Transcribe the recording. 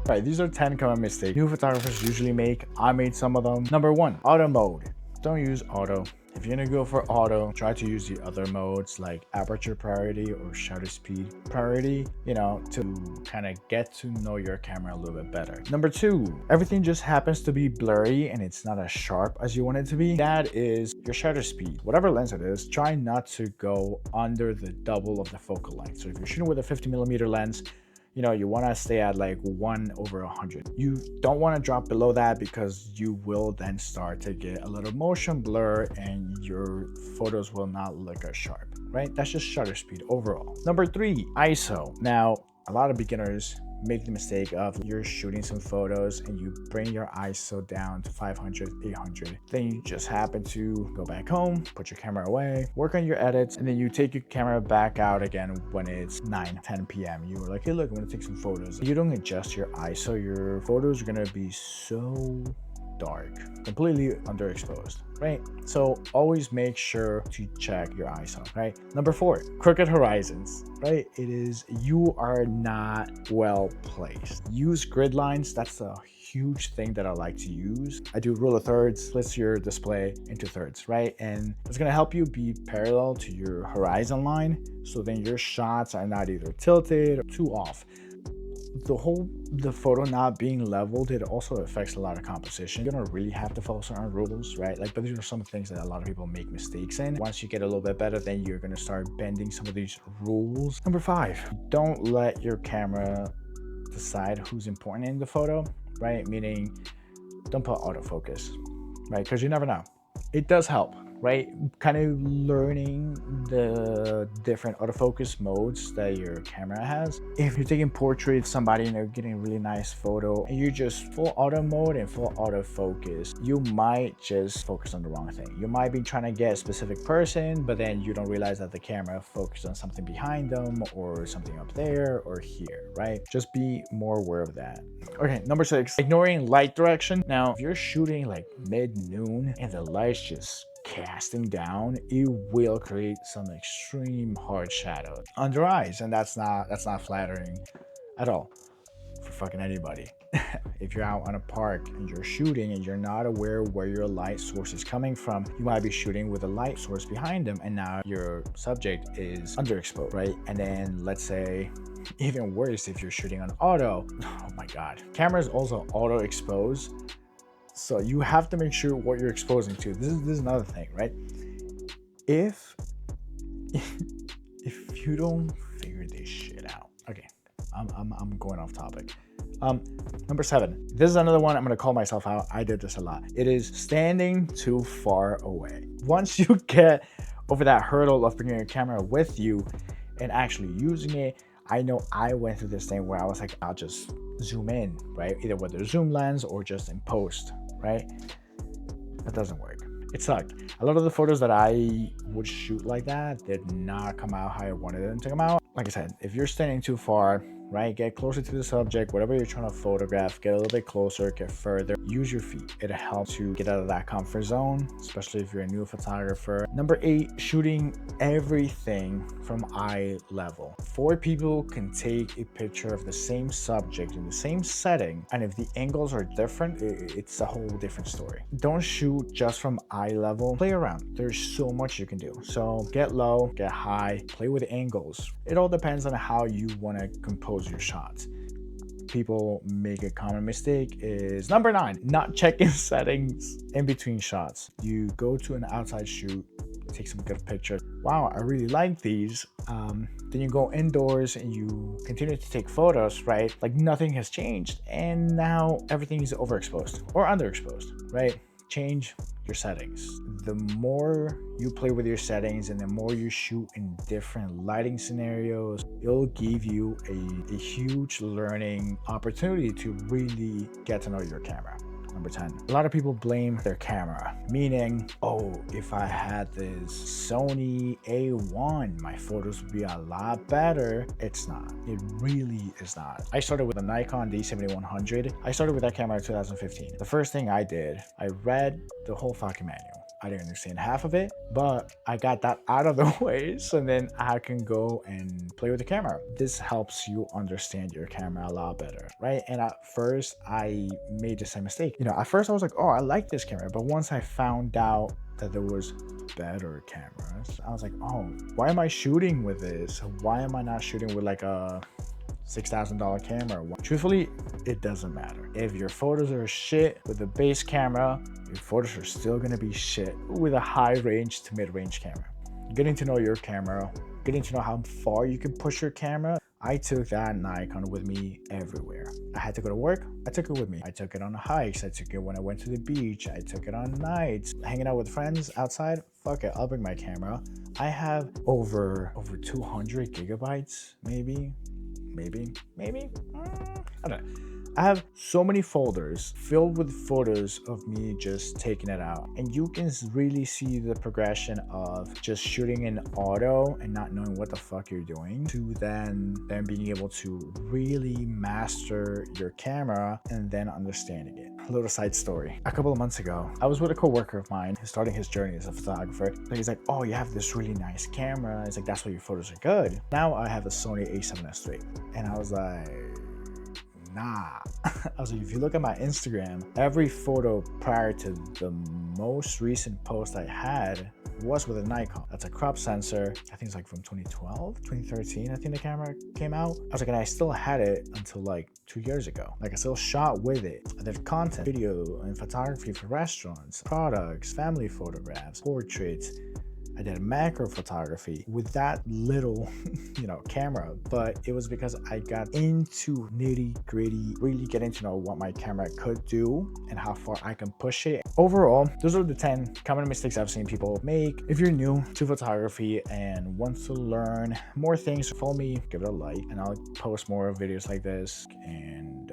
All right, these are 10 common mistakes new photographers usually make. I made some of them. Number 1, auto mode. Don't use auto. If you're gonna go for auto, try to use the other modes like aperture priority or shutter speed priority, to kind of get to know your camera a little bit better. Number 2, everything just happens to be blurry and it's not as sharp as you want it to be. That is your shutter speed. Whatever lens it is, try not to go under the double of the focal length. So if you're shooting with a 50mm lens, you want to stay at like 1/100. You don't want to drop below that because you will then start to get a little motion blur and your photos will not look as sharp, right? That's just shutter speed overall. Number 3, ISO. Now, a lot of beginners make the mistake of you're shooting some photos and you bring your ISO down to 500, 800. Then you just happen to go back home, put your camera away, work on your edits, and then you take your camera back out again when it's 9, 10 p.m. You were like, hey, look, I'm gonna take some photos. You don't adjust your ISO, your photos are gonna be so dark, completely underexposed, right? So always make sure to check your ISO, right? Number 4, crooked horizons, right? You are not well placed. Use grid lines. That's a huge thing that I like to use. I do rule of thirds, splits your display into thirds, right? And it's gonna help you be parallel to your horizon line. So then your shots are not either tilted or too off. The photo not being leveled, it also affects a lot of composition. You don't really have to follow certain rules, right? But these are some things that a lot of people make mistakes in. Once you get a little bit better, then you're gonna start bending some of these rules. Number 5, don't let your camera decide who's important in the photo, right? Meaning, don't put autofocus, right? Because you never know. It does help, right? Kind of learning the different autofocus modes that your camera has. If you're taking portrait of somebody and they're getting a really nice photo and you're just full auto mode and full autofocus, you might just focus on the wrong thing. You might be trying to get a specific person, but then you don't realize that the camera focused on something behind them or something up there or here, right? Just be more aware of that. Okay, number 6, ignoring light direction. Now, if you're shooting like mid-noon and the light's just casting down, it will create some extreme hard shadow under eyes, and that's not flattering at all for fucking anybody. If you're out on a park and you're shooting and you're not aware where your light source is coming from, you might be shooting with a light source behind them and now your subject is underexposed, right? And then let's say, even worse, if you're shooting on auto, oh my god, cameras also auto expose. So you have to make sure what you're exposing to. This is another thing, right? If you don't figure this shit out, okay, I'm going off topic. Number 7, this is another one I'm gonna call myself out. I did this a lot. It is standing too far away. Once you get over that hurdle of bringing your camera with you and actually using it, I know I went through this thing where I was like, I'll just zoom in, right? Either with a zoom lens or just in post, right? That doesn't work. It sucked. A lot of the photos that I would shoot like that did not come out how I wanted them to come out. Like I said, if you're standing too far, right, get closer to the subject, whatever you're trying to photograph, get a little bit closer, get further, use your feet. It helps you get out of that comfort zone, especially if you're a new photographer. Number 8, shooting everything from eye level. 4 people can take a picture of the same subject in the same setting, and if the angles are different, it's a whole different story. Don't shoot just from eye level. Play around. There's so much you can do. So get low, get high, play with angles. It all depends on how you want to compose your shots. People make a common mistake is number 9, not checking settings in between shots. You go to an outside shoot, take some good pictures. Wow, I really like these. Then you go indoors and you continue to take photos, right? Like nothing has changed, and now everything is overexposed or underexposed, right? Change your settings. The more you play with your settings and the more you shoot in different lighting scenarios, it'll give you a huge learning opportunity to really get to know your camera. Number 10, a lot of people blame their camera, meaning, oh, if I had this Sony A1, my photos would be a lot better. It's not. It really is not. I started with a Nikon D7100. I started with that camera in 2015. The first thing I did, I read the whole fucking manual. I didn't understand half of it, but I got that out of the way, so then I can go and play with the camera. This helps you understand your camera a lot better, right? And at first I made the same mistake. At first I was like, oh, I like this camera, but once I found out that there was better cameras, I was like, oh, why am I shooting with this? Why am I not shooting with like a $6,000 camera? Truthfully, it doesn't matter. If your photos are shit with a base camera, your photos are still gonna be shit with a high range to mid-range camera. Getting to know your camera, getting to know how far you can push your camera. I took that Nikon with me everywhere. I had to go to work, I took it with me. I took it on hikes, I took it when I went to the beach, I took it on nights, hanging out with friends outside. Fuck it, I'll bring my camera. I have over 200 gigabytes, maybe. I don't know. I have so many folders filled with photos of me just taking it out, and you can really see the progression of just shooting in auto and not knowing what the fuck you're doing to then being able to really master your camera and then understanding it. A little side story. A couple of months ago, I was with a coworker of mine who's starting his journey as a photographer. So he's like, oh, you have this really nice camera. He's like, that's why your photos are good. Now I have a Sony a7S III. And I was like, nah. I was like, if you look at my Instagram, every photo prior to the most recent post I had was with a Nikon. That's a crop sensor. I think it's like from 2012, 2013, I think the camera came out. I was like, and I still had it until like 2 years ago. Like I still shot with it. I did content, video, and photography for restaurants, products, family photographs, portraits. I did macro photography with that little, camera, but it was because I got into nitty gritty, really getting to know what my camera could do and how far I can push it. Overall, those are the 10 common mistakes I've seen people make. If you're new to photography and want to learn more things, follow me, give it a like, and I'll post more videos like this. And